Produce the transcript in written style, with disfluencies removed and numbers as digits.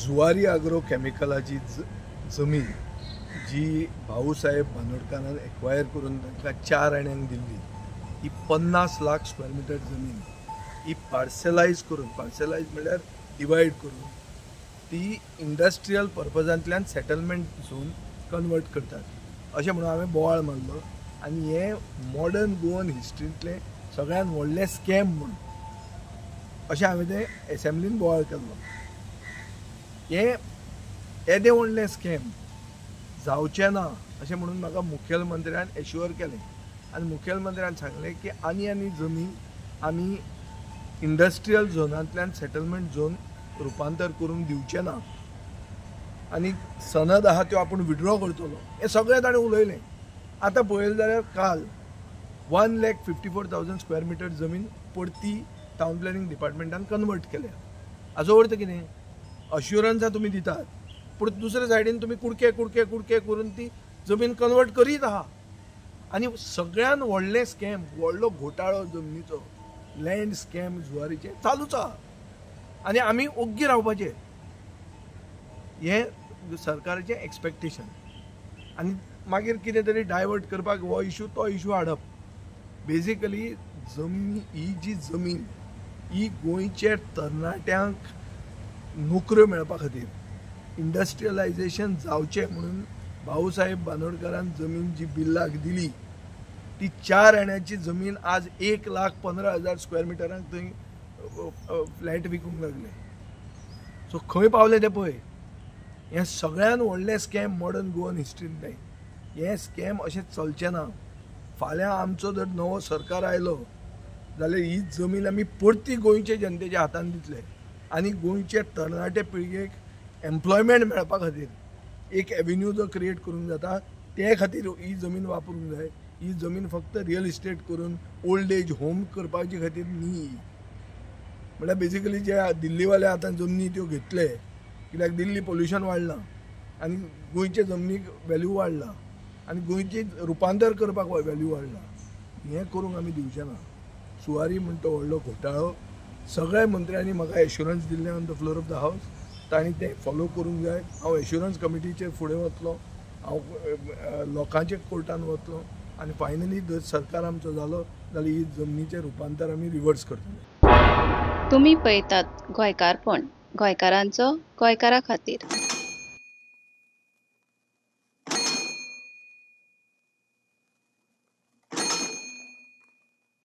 Zuari agro केमिकलाची जमीन जी Bhausaheb बांदोडकरान acquire करून तांकां 4 आण्यांक दिल्ली, ही 50 लाख स्क्वेअर मीटर जमीन ही पार्सलायज म्हणल्यार डिवायड करून ती इंडस्ट्रियल पर्पजांतल्यान सेटलमेंट झोन कन्वर्ट करतात अशें म्हणून हांवें बोवाळ मारलो। आनी हे मॉडर्न गोवन हिस्ट्रींतलें सगळ्यात व्हडलें स्कॅम म्हणून अशें हांवें ते एसेंब्लीन बोवाळ केल्लो। हे येदें व्हडलें स्कॅम जावचें ना अशें म्हणून म्हाका मुखेलमंत्र्यान एश्युअर केलें आनी मुखेलमंत्र्यान सांगलें की आनी जमीन आमी इंडस्ट्रियल झोनांतल्यान सेटलमेंट झोन रुपांतर करून दिवचें ना आनी सनद आहा त्यो आपूण विड्रॉ करतलो, हें सगळें ताणें उलयलें। आतां पळयलें जाल्यार काल 1,54,000 स्क्वेअर मीटर जमीन परती टावन प्लॅनिंग डिपार्टमेंटान कन्वर्ट केल्या। हाचो अर्थ कितें? अश्युरन्सां तुमी दितात पूण दुसरे सायडीन तुमी कुडके कुडके कुडके करून ती जमीन कन्वर्ट करीत आहा। आनी सगळ्यान व्हडलें स्कॅम, व्हडलो घोटाळो जमनीचो लँड स्कॅम जुवारीचे चालूच आहा आनी आमी ओग्गी रावपाचे, हें सरकाराचें एक्सपेक्टेशन। आनी मागीर कितें तरी डायवर्ट करपाक हो इशू तो इशू हाडप। बेजिकली ही जी जमीन ही गोंयच्या तरणाट्यांक नोकऱ्यो मेळपा खातीर, इंडस्ट्रियलायजेशन जावचें म्हणून भाऊसाहेब बांदोडकरान जमीन जी बिल्लाक दिली ती 4 आण्याची जमीन आज 1,15,000 स्क्वेअर मिटरांक थंय फ्लॅट विकूंक लागले। सो खंय पावले ते पळय। हें सगळ्यान व्हडलें स्कॅम मॉडर्न गोवन हिस्ट्रींतलें। हें स्कॅम अशें चलचें ना। फाल्यां आमचो जर नवो सरकार आयलो जाल्यार ही जमीन आमी परती गोंयचे जनतेच्या हातान दितले आनी गोंयचे तरणाटे पिळगेक एम्प्लॉयमेंट मेळपा खातीर एक एवेन्यू जो क्रिएट करूंक जाता ते खातीर ही जमीन वापरूंक जाय। ही जमीन फक्त रियल इस्टेट करून ओल्ड एज होम करपाचे खातीर न्ही। म्हळ्यार बेजिकली जे दिल्लीवाले आतां जमनी त्यो घेतले कित्याक दिल्ली पोल्युशन वाडलां आनी गोंयचे जमनीक वॅल्यू वाडला आनी गोंयची रुपांतर करपाक वॅल्यू वाडला। हें करूंक आमी दिवचें ना। सुवारी म्हण तो व्हडलो घोटाळो सगळ्या मंत्र्यांनी म्हाका एश्युरन्स दिल्लें on the floor of the हावस, तांणी तें फॉलो करूंक जाय। हांव एश्युरन्स कमिटीचेर फुडें वतलों, हांव लोकांचे कोर्टान वतलों आनी फायनली जर सरकार आमचो जालो जाल्यार ही जमनीचें रुपांतर आमी रिवर्स करतले। तुमी पळयतात गोंयकारपण, गोंयकारांचो गोंयकारा खातीर।